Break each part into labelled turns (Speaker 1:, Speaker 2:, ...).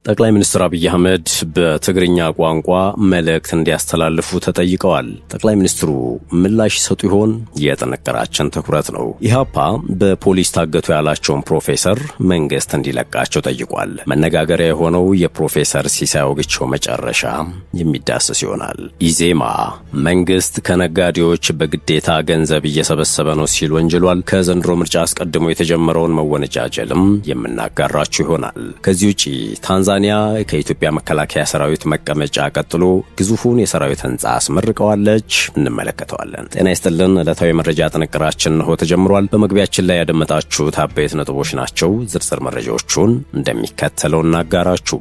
Speaker 1: ጠቅላይ ሚኒስትር አብይ አህመድ በትግርኛ ቋንቋ መልእክት እንዲያስተላልፉ ተጠይቀዋል። ጠቅላይ ሚኒስትሩ ምላሽ ይሰጡ ይሆን? የጥንቅራችን ትኩረት ነው። ኢህአፓ በፖሊስ ታገቱ ያላቸውን ፕሮፌሰር መንግስት እንዲለቃቸው ጠይቋል። መነጋገሪያ የሆነው የፕሮፌሰር ሲሳይ አውግቸው መጨረሻ የሚዳሰስ ይሆናል። ኢዜማ መንግስት ከነጋዴዎች በግዴታ ገንዘብ እየሰበሰበ ነው ሲል ወንጅሏል። ከዘንድሮ ምርጫ አስቀድሞ የተጀመረውን መወነጃጀልም የምናጋራችሁ ይሆናል። ከዚህ ውጪ ታንዛኒያ ከኢትዮጵያ መከላከያ ሰራዊት መቀመጫ ቀጥሎ ግዙፉን የሰራዊት ህንጻ አስመርቀዋለች። እንመለከተዋለን። ጤና ይስጥልን። ዕለታዊ መረጃ ጥንቅራችን ነው ተጀምሯል። በመግቢያችን ላይ ያደመጣችሁት አበይት ነጥቦች ናቸው። ዝርዝር መረጃዎቹን እንደሚከተለው እናጋራችሁ።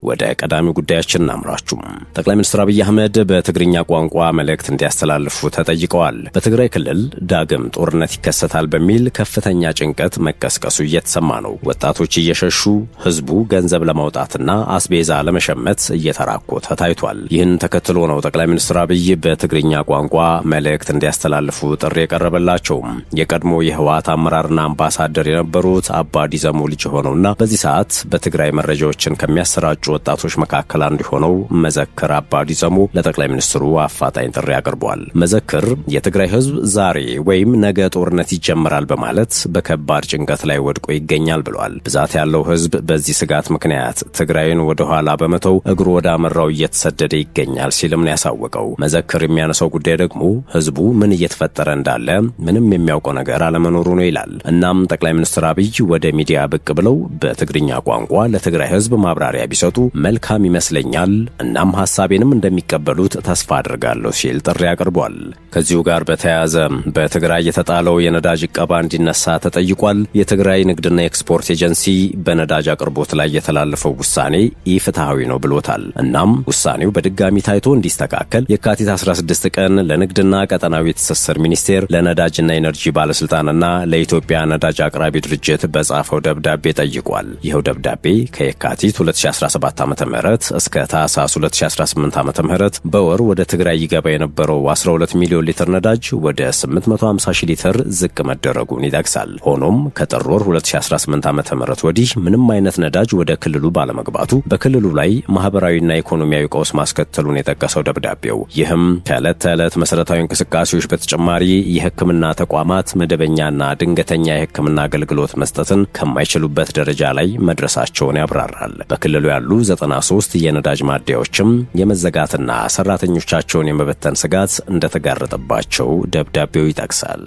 Speaker 1: ወደ ቀዳሚ ጉዳያችን እናምራችሁ። ጠቅላይ ሚኒስትር አብይ አህመድ በትግርኛ ቋንቋ መልእክት እንዲያስተላልፉ ተጠይቀዋል። በትግራይ ክልል ዳግም ጦርነት ይከሰታል በሚል ከፍተኛ ጭንቀት መቀስቀሱ እየተሰማ ነው። ወጣቶች እየሸሹ ህዝቡ ገንዘብ ለማውጣትና አስቤዛ ለመሸመት እየተራኮተ ታይቷል። ይህን ተከትሎ ነው ጠቅላይ ሚኒስትር አብይ በትግርኛ ቋንቋ መልእክት እንዲያስተላልፉ ጥሪ የቀረበላቸው። የቀድሞ የህወሓት አመራርና አምባሳደር የነበሩት አባዲ ዘሙ ልጅ ሆነውና በዚህ ሰዓት በትግራይ መረጃዎችን ከሚያሰራጩ ወጣቶች መካከል አንዱ ሆነው መዘክር አባዲ ዘሙ ለጠቅላይ ሚኒስትሩ አፋጣኝ ጥሪ አቅርቧል። መዘክር የትግራይ ህዝብ ዛሬ ወይም ነገ ጦርነት ይጀምራል በማለት በከባድ ጭንቀት ላይ ወድቆ ይገኛል ብሏል። ብዛት ያለው ህዝብ በዚህ ስጋት ምክንያት ትግራይን ወደ ኋላ በመተው እግሩ ወደ አመራው እየተሰደደ ይገኛል ሲልም ነው ያሳወቀው። መዘክር የሚያነሳው ጉዳይ ደግሞ ህዝቡ ምን እየተፈጠረ እንዳለ ምንም የሚያውቀው ነገር አለመኖሩ ነው ይላል። እናም ጠቅላይ ሚኒስትር አብይ ወደ ሚዲያ ብቅ ብለው በትግርኛ ቋንቋ ለትግራይ ህዝብ ማብራሪያ ቢሰጡ መልካም ይመስለኛል። እናም ሐሳቤንም እንደሚቀበሉት ተስፋ አድርጋለሁ ሲል ጥሪ አቅርቧል። ከዚሁ ጋር በተያያዘ በትግራይ የተጣለው የነዳጅ ዕቀባ እንዲነሳ ተጠይቋል። የትግራይ ንግድና ኤክስፖርት ኤጀንሲ በነዳጅ አቅርቦት ላይ የተላለፈው ውሳኔ ኢፍትሐዊ ነው ብሎታል። እናም ውሳኔው በድጋሚ ታይቶ እንዲስተካከል የካቲት 16 ቀን ለንግድና ቀጠናዊ ትስስር ሚኒስቴር፣ ለነዳጅና ኤነርጂ ባለስልጣንና ለኢትዮጵያ ነዳጅ አቅራቢ ድርጅት በጻፈው ደብዳቤ ጠይቋል። ይኸው ደብዳቤ ከየካቲት 2017 ዓመተ ምህረት እስከ ታህሳስ 2018 ዓመተ ምህረት በወር ወደ ትግራይ ይገባ የነበረው 12 ሚሊዮን ሊትር ነዳጅ ወደ 850 ሺህ ሊትር ዝቅ መደረጉን ይጠቅሳል። ሆኖም ከጥር ወር 2018 ዓመተ ምህረት ወዲህ ምንም አይነት ነዳጅ ወደ ክልሉ ባለመግባቱ በክልሉ ላይ ማህበራዊና ኢኮኖሚያዊ ቀውስ ማስከተሉን የጠቀሰው ደብዳቤው ይህም ከዕለት ተዕለት መሰረታዊ እንቅስቃሴዎች በተጨማሪ የሕክምና ተቋማት መደበኛና ድንገተኛ የሕክምና አገልግሎት መስጠትን ከማይችሉበት ደረጃ ላይ መድረሳቸውን ያብራራል። በክልሉ ያሉ 93 የነዳጅ ማደያዎችም የመዘጋትና ሰራተኞቻቸውን የመበተን ስጋት እንደተጋረጠባቸው ደብዳቤው ይጠቅሳል።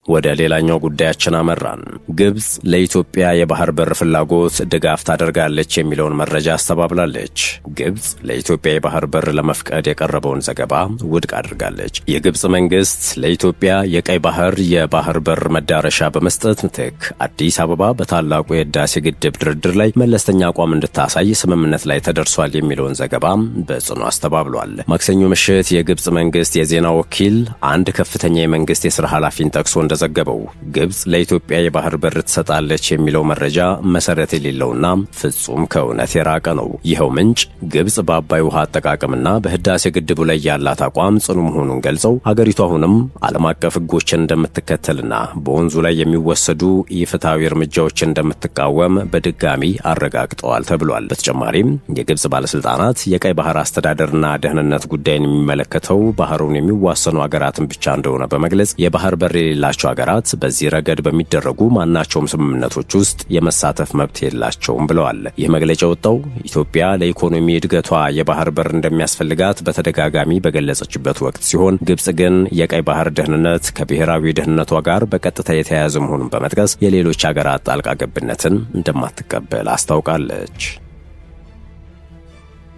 Speaker 1: ወደ ሌላኛው ጉዳያችን አመራን። ግብጽ ለኢትዮጵያ የባህር በር ፍላጎት ድጋፍ ታደርጋለች የሚለውን መረጃ አስተባብላለች። ግብጽ ለኢትዮጵያ የባህር በር ለመፍቀድ የቀረበውን ዘገባ ውድቅ አድርጋለች። የግብጽ መንግስት ለኢትዮጵያ የቀይ ባህር የባህር በር መዳረሻ በመስጠት ምትክ አዲስ አበባ በታላቁ የህዳሴ ግድብ ድርድር ላይ መለስተኛ አቋም እንድታሳይ ስምምነት ላይ ተደርሷል የሚለውን ዘገባ በጽኑ አስተባብሏል። ማክሰኞ ምሽት የግብጽ መንግስት የዜና ወኪል አንድ ከፍተኛ የመንግስት የስራ ኃላፊን ጠቅሶ ዘገበው ግብጽ ለኢትዮጵያ የባህር በር ትሰጣለች የሚለው መረጃ መሰረት የሌለውና ፍጹም ከእውነት የራቀ ነው። ይኸው ምንጭ ግብጽ በአባይ ውሃ አጠቃቀምና በህዳሴ ግድቡ ላይ ያላት አቋም ጽኑ መሆኑን ገልጸው ሀገሪቱ አሁንም ዓለም አቀፍ ህጎችን እንደምትከተልና በወንዙ ላይ የሚወሰዱ ኢፍትሐዊ እርምጃዎችን እንደምትቃወም በድጋሚ አረጋግጠዋል ተብሏል። በተጨማሪም የግብጽ ባለስልጣናት የቀይ ባህር አስተዳደርና ደህንነት ጉዳይን የሚመለከተው ባህሩን የሚዋሰኑ ሀገራትን ብቻ እንደሆነ በመግለጽ የባህር በር የሌላቸው ሀገራት በዚህ ረገድ በሚደረጉ ማናቸውም ስምምነቶች ውስጥ የመሳተፍ መብት የላቸውም ብለዋል። ይህ መግለጫ ወጣው ኢትዮጵያ ለኢኮኖሚ እድገቷ የባህር በር እንደሚያስፈልጋት በተደጋጋሚ በገለጸችበት ወቅት ሲሆን ግብጽ ግን የቀይ ባህር ደህንነት ከብሔራዊ ደህንነቷ ጋር በቀጥታ የተያያዘ መሆኑን በመጥቀስ የሌሎች ሀገራት ጣልቃ ገብነትን እንደማትቀበል አስታውቃለች።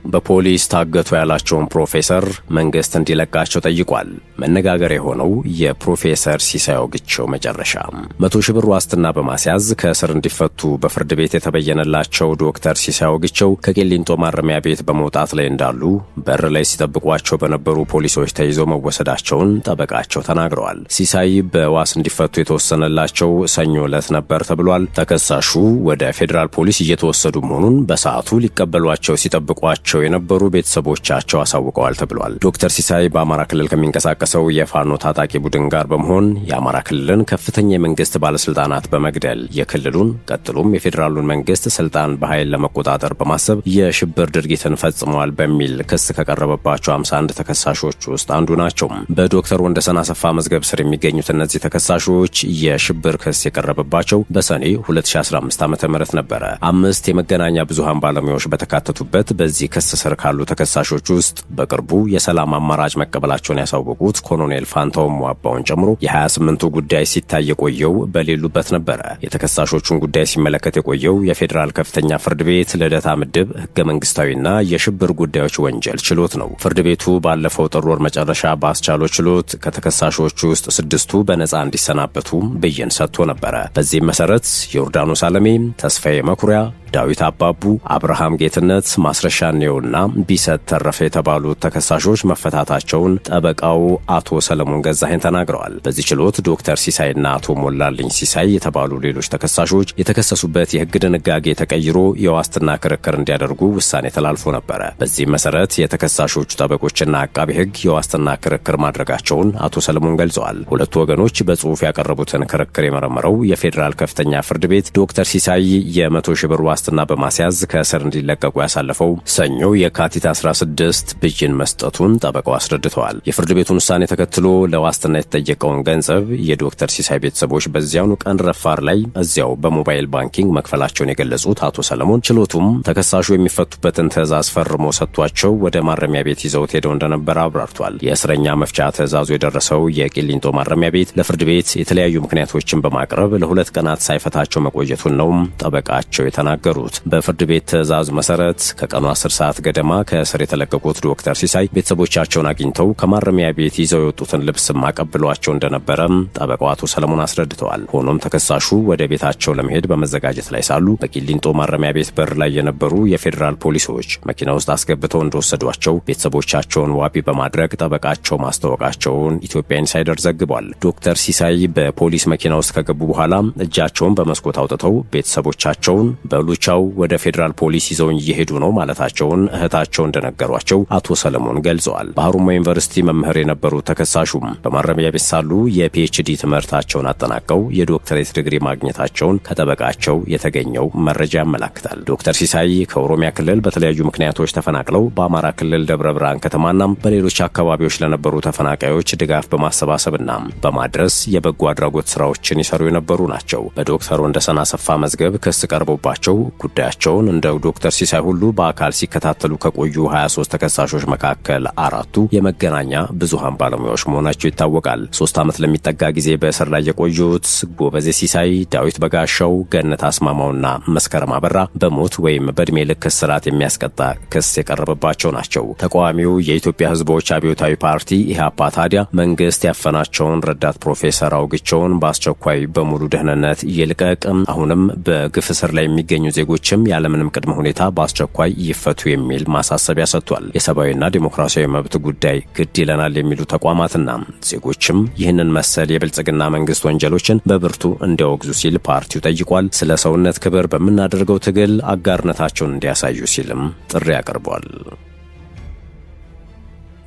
Speaker 1: በፖሊስ ታገቱ ያላቸውን ፕሮፌሰር መንግስት እንዲለቃቸው ጠይቋል። መነጋገር የሆነው የፕሮፌሰር ሲሳይ አውግቸው መጨረሻ 100 ሺህ ብር ዋስትና በማስያዝ ከእስር እንዲፈቱ በፍርድ ቤት የተበየነላቸው ዶክተር ሲሳይ አውግቸው ከቂሊንጦ ማረሚያ ቤት በመውጣት ላይ እንዳሉ በር ላይ ሲጠብቋቸው በነበሩ ፖሊሶች ተይዘው መወሰዳቸውን ጠበቃቸው ተናግረዋል። ሲሳይ በዋስ እንዲፈቱ የተወሰነላቸው ሰኞ ዕለት ነበር ተብሏል። ተከሳሹ ወደ ፌዴራል ፖሊስ እየተወሰዱ መሆኑን በሰዓቱ ሊቀበሏቸው ሲጠብቋቸው አብረዋቸው የነበሩ ቤተሰቦቻቸው አሳውቀዋል ተብሏል። ዶክተር ሲሳይ በአማራ ክልል ከሚንቀሳቀሰው የፋኖ ታጣቂ ቡድን ጋር በመሆን የአማራ ክልልን ከፍተኛ የመንግስት ባለስልጣናት በመግደል የክልሉን ቀጥሎም የፌዴራሉን መንግስት ስልጣን በኃይል ለመቆጣጠር በማሰብ የሽብር ድርጊትን ፈጽመዋል በሚል ክስ ከቀረበባቸው 51 ተከሳሾች ውስጥ አንዱ ናቸው። በዶክተር ወንደሰን አሰፋ መዝገብ ስር የሚገኙት እነዚህ ተከሳሾች የሽብር ክስ የቀረበባቸው በሰኔ 2015 ዓ.ም ነበረ። 5 የመገናኛ ብዙሃን ባለሙያዎች በተካተቱበት በዚህ ክስ ስር ካሉ ተከሳሾች ውስጥ በቅርቡ የሰላም አማራጭ መቀበላቸውን ያሳወቁት ኮሎኔል ፋንታው ሟባውን ጨምሮ የ28ቱ ጉዳይ ሲታይ የቆየው በሌሉበት ነበረ። የተከሳሾቹን ጉዳይ ሲመለከት የቆየው የፌዴራል ከፍተኛ ፍርድ ቤት ልደታ ምድብ ህገ መንግስታዊና የሽብር ጉዳዮች ወንጀል ችሎት ነው። ፍርድ ቤቱ ባለፈው ጥር ወር መጨረሻ ባስቻለው ችሎት ከተከሳሾቹ ውስጥ 6ቱ በነጻ እንዲሰናበቱ ብይን ሰጥቶ ነበረ። በዚህም መሰረት ዮርዳኖስ አለሜ፣ ተስፋዬ መኩሪያ፣ ዳዊት አባቡ፣ አብርሃም ጌትነት፣ ማስረሻ ኔውና ቢሰጥ ተረፈ የተባሉት ተከሳሾች መፈታታቸውን ጠበቃው አቶ ሰለሞን ገዛኸኝ ተናግረዋል። በዚህ ችሎት ዶክተር ሲሳይና አቶ ሞላልኝ ሲሳይ የተባሉ ሌሎች ተከሳሾች የተከሰሱበት የህግ ድንጋጌ ተቀይሮ የዋስትና ክርክር እንዲያደርጉ ውሳኔ ተላልፎ ነበረ። በዚህም መሰረት የተከሳሾቹ ጠበቆችና አቃቢ ህግ የዋስትና ክርክር ማድረጋቸውን አቶ ሰለሞን ገልጸዋል። ሁለቱ ወገኖች በጽሁፍ ያቀረቡትን ክርክር የመረመረው የፌዴራል ከፍተኛ ፍርድ ቤት ዶክተር ሲሳይ የ100 ሺህ ብር ዋስትና በማስያዝ ከእስር እንዲለቀቁ ያሳለፈው ሰኞ የካቲት 16 ብይን መስጠቱን ጠበቃው አስረድተዋል። የፍርድ ቤቱን ውሳኔ ተከትሎ ለዋስትና የተጠየቀውን ገንዘብ የዶክተር ሲሳይ ቤተሰቦች በዚያኑ ቀን ረፋር ላይ እዚያው በሞባይል ባንኪንግ መክፈላቸውን የገለጹት አቶ ሰለሞን ችሎቱም ተከሳሹ የሚፈቱበትን ትዕዛዝ ፈርሞ ሰጥቷቸው ወደ ማረሚያ ቤት ይዘውት ሄደው እንደነበረ አብራርቷል። የእስረኛ መፍቻ ትዕዛዙ የደረሰው የቂሊንጦ ማረሚያ ቤት ለፍርድ ቤት የተለያዩ ምክንያቶችን በማቅረብ ለ2 ቀናት ሳይፈታቸው መቆየቱን ነው ጠበቃቸው የተናገሩት። በፍርድ ቤት ትዕዛዝ መሰረት ከቀኑ 10 ሰዓት ገደማ ከእስር የተለቀቁት ዶክተር ሲሳይ ቤተሰቦቻቸውን አግኝተው ከማረሚያ ቤት ይዘው የወጡትን ልብስም አቀብሏቸው እንደነበረም ጠበቃው አቶ ሰለሞን አስረድተዋል። ሆኖም ተከሳሹ ወደ ቤታቸው ለመሄድ በመዘጋጀት ላይ ሳሉ በቂሊንጦ ማረሚያ ቤት በር ላይ የነበሩ የፌዴራል ፖሊሶች መኪና ውስጥ አስገብተው እንደወሰዷቸው ቤተሰቦቻቸውን ዋቢ በማድረግ ጠበቃቸው ማስታወቃቸውን ኢትዮጵያ ኢንሳይደር ዘግቧል። ዶክተር ሲሳይ በፖሊስ መኪና ውስጥ ከገቡ በኋላ እጃቸውን በመስኮት አውጥተው ቤተሰቦቻቸውን በሉቻው ወደ ፌዴራል ፖሊስ ይዘውኝ እየሄዱ ነው ማለታቸውን እህታቸው እንደነገሯቸው አቶ ሰለሞን ገልጸዋል። በሐሩማ ዩኒቨርሲቲ መምህር የነበሩት ተከሳሹም በማረሚያ ቤት ሳሉ የፒኤችዲ ትምህርታቸውን አጠናቀው የዶክተሬት ዲግሪ ማግኘታቸውን ከጠበቃቸው የተገኘው መረጃ ያመላክታል። ዶክተር ሲሳይ ከኦሮሚያ ክልል በተለያዩ ምክንያቶች ተፈናቅለው በአማራ ክልል ደብረ ብርሃን ከተማና በሌሎች አካባቢዎች ለነበሩ ተፈናቃዮች ድጋፍ በማሰባሰብና በማድረስ የበጎ አድራጎት ስራዎችን ይሰሩ የነበሩ ናቸው። በዶክተር ወንደሰን አሰፋ መዝገብ ክስ ቀርቦባቸው ጉዳያቸውን እንደ ዶክተር ሲሳይ ሁሉ በአካል ሲከታተሉ ከቆዩ 23 ተከሳሾች መካከል 4ቱ የመገናኛ ብዙሃን ባለሙያዎች መሆናቸው ይታወቃል። 3 ዓመት ለሚጠጋ ጊዜ በእስር ላይ የቆዩት ጎበዜ ሲሳይ፣ ዳዊት በጋሻው፣ ገነት አስማማውና መስከረም አበራ በሞት ወይም በእድሜ ልክ እስራት የሚያስቀጣ ክስ የቀረበባቸው ናቸው። ተቃዋሚው የኢትዮጵያ ሕዝቦች አብዮታዊ ፓርቲ ኢህአፓ ታዲያ መንግስት ያፈናቸውን ረዳት ፕሮፌሰር አውግቸውን በአስቸኳይ በሙሉ ደህንነት ይልቀቅ፣ አሁንም በግፍ እስር ላይ የሚገኙ ዜጎችም ያለምንም ቅድመ ሁኔታ በአስቸኳይ ይፈቱ የሚል ማሳሰቢያ ሰጥቷል። የሰብአዊና ዲሞክራሲያዊ መብት ጉዳይ ግድ ይለናል የሚሉ ተቋማትና ዜጎችም ይህንን መሰል የብልጽግና መንግስት ወንጀሎችን በብርቱ እንዲያወግዙ ሲል ፓርቲው ጠይቋል። ስለ ሰውነት ክብር በምናደርገው ትግል አጋርነታቸውን እንዲያሳዩ ሲልም ጥሪ አቅርቧል።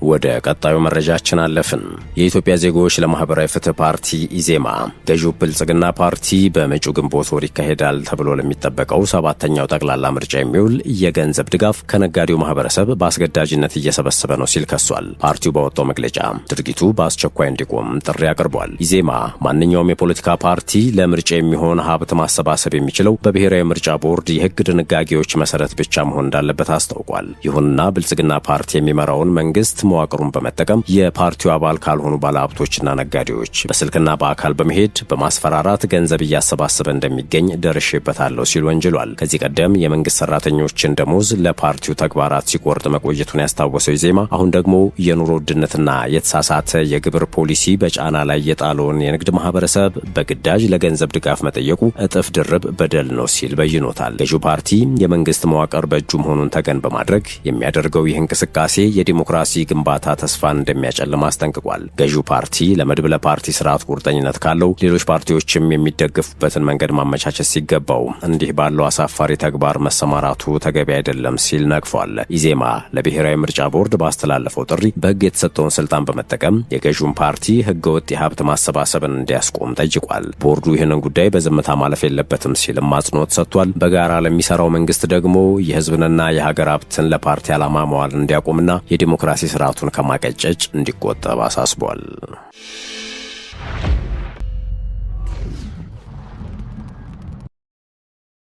Speaker 1: ወደ ቀጣዩ መረጃችን አለፍን። የኢትዮጵያ ዜጎች ለማህበራዊ ፍትህ ፓርቲ ኢዜማ ገዢው ብልጽግና ፓርቲ በመጪው ግንቦት ወር ይካሄዳል ተብሎ ለሚጠበቀው 7ኛው ጠቅላላ ምርጫ የሚውል የገንዘብ ድጋፍ ከነጋዴው ማህበረሰብ በአስገዳጅነት እየሰበሰበ ነው ሲል ከሷል። ፓርቲው ባወጣው መግለጫ ድርጊቱ በአስቸኳይ እንዲቆም ጥሪ አቅርቧል። ኢዜማ ማንኛውም የፖለቲካ ፓርቲ ለምርጫ የሚሆን ሀብት ማሰባሰብ የሚችለው በብሔራዊ ምርጫ ቦርድ የህግ ድንጋጌዎች መሰረት ብቻ መሆን እንዳለበት አስታውቋል። ይሁንና ብልጽግና ፓርቲ የሚመራውን መንግስት መዋቅሩን በመጠቀም የፓርቲው አባል ካልሆኑ ባለሀብቶችና ነጋዴዎች በስልክና በአካል በመሄድ በማስፈራራት ገንዘብ እያሰባሰበ እንደሚገኝ ደርሼበታለሁ ሲል ወንጅሏል። ከዚህ ቀደም የመንግስት ሰራተኞችን ደሞዝ ለፓርቲው ተግባራት ሲቆርጥ መቆየቱን ያስታወሰው ኢዜማ አሁን ደግሞ የኑሮ ውድነትና የተሳሳተ የግብር ፖሊሲ በጫና ላይ የጣለውን የንግድ ማህበረሰብ በግዳጅ ለገንዘብ ድጋፍ መጠየቁ እጥፍ ድርብ በደል ነው ሲል በይኖታል። ገዢው ፓርቲ የመንግስት መዋቅር በእጁ መሆኑን ተገን በማድረግ የሚያደርገው ይህ እንቅስቃሴ የዲሞክራሲ ግንባታ ተስፋን እንደሚያጨልም አስጠንቅቋል። ገዢው ፓርቲ ለመድብለ ፓርቲ ስርዓት ቁርጠኝነት ካለው ሌሎች ፓርቲዎችም የሚደገፉበትን መንገድ ማመቻቸት ሲገባው እንዲህ ባለው አሳፋሪ ተግባር መሰማራቱ ተገቢ አይደለም ሲል ነቅፏል። ኢዜማ ለብሔራዊ ምርጫ ቦርድ ባስተላለፈው ጥሪ በሕግ የተሰጠውን ስልጣን በመጠቀም የገዢውን ፓርቲ ሕገወጥ የሀብት ማሰባሰብን እንዲያስቆም ጠይቋል። ቦርዱ ይህንን ጉዳይ በዝምታ ማለፍ የለበትም ሲልም አጽንኦት ሰጥቷል። በጋራ ለሚሰራው መንግስት ደግሞ የህዝብንና የሀገር ሀብትን ለፓርቲ ዓላማ መዋል እንዲያቆምና የዲሞክራሲ ስርዓቱን ከማቀጨጭ እንዲቆጠብ አሳስቧል።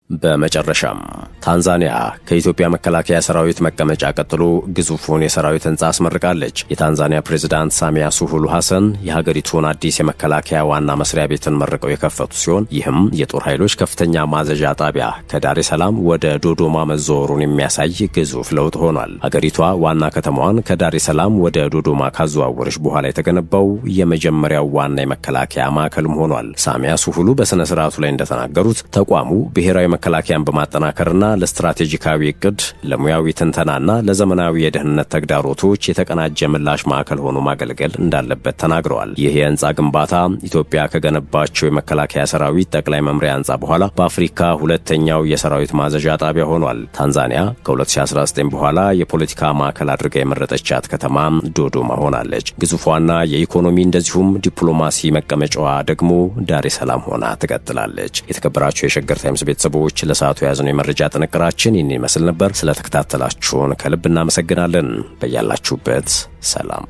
Speaker 1: በመጨረሻም ታንዛኒያ ከኢትዮጵያ መከላከያ ሰራዊት መቀመጫ ቀጥሎ ግዙፉን የሰራዊት ህንጻ አስመርቃለች። የታንዛኒያ ፕሬዝዳንት ሳሚያ ሱሉሁ ሐሰን የሀገሪቱን አዲስ የመከላከያ ዋና መስሪያ ቤትን መርቀው የከፈቱ ሲሆን ይህም የጦር ኃይሎች ከፍተኛ ማዘዣ ጣቢያ ከዳሬ ሰላም ወደ ዶዶማ መዘወሩን የሚያሳይ ግዙፍ ለውጥ ሆኗል። ሀገሪቷ ዋና ከተማዋን ከዳሬ ሰላም ወደ ዶዶማ ካዘዋወረች በኋላ የተገነባው የመጀመሪያው ዋና የመከላከያ ማዕከልም ሆኗል። ሳሚያ ሱሉሁ በሥነ ሥርዓቱ ላይ እንደተናገሩት ተቋሙ ብሔራዊ መከላከያን በማጠናከርና ለስትራቴጂካዊ እቅድ፣ ለሙያዊ ትንተናና ለዘመናዊ የደህንነት ተግዳሮቶች የተቀናጀ ምላሽ ማዕከል ሆኖ ማገልገል እንዳለበት ተናግረዋል። ይህ የህንጻ ግንባታ ኢትዮጵያ ከገነባቸው የመከላከያ ሰራዊት ጠቅላይ መምሪያ ህንጻ በኋላ በአፍሪካ ሁለተኛው የሰራዊት ማዘዣ ጣቢያ ሆኗል። ታንዛኒያ ከ2019 በኋላ የፖለቲካ ማዕከል አድርጋ የመረጠቻት ከተማ ዶዶማ ሆናለች። ግዙፏና የኢኮኖሚ እንደዚሁም ዲፕሎማሲ መቀመጫዋ ደግሞ ዳሬ ሰላም ሆና ትቀጥላለች። የተከበራቸው የሸገር ታይምስ ቤተሰቦች ለሰዓቱ የያዝነው የመረጃ ጥንቅራችን ይህን ይመስል ነበር። ስለተከታተላችሁን ከልብ እናመሰግናለን። በያላችሁበት ሰላም።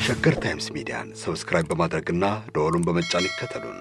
Speaker 2: ሸገር ታይምስ ሚዲያን ሰብስክራይብ በማድረግና ደወሉን በመጫን ይከተሉን።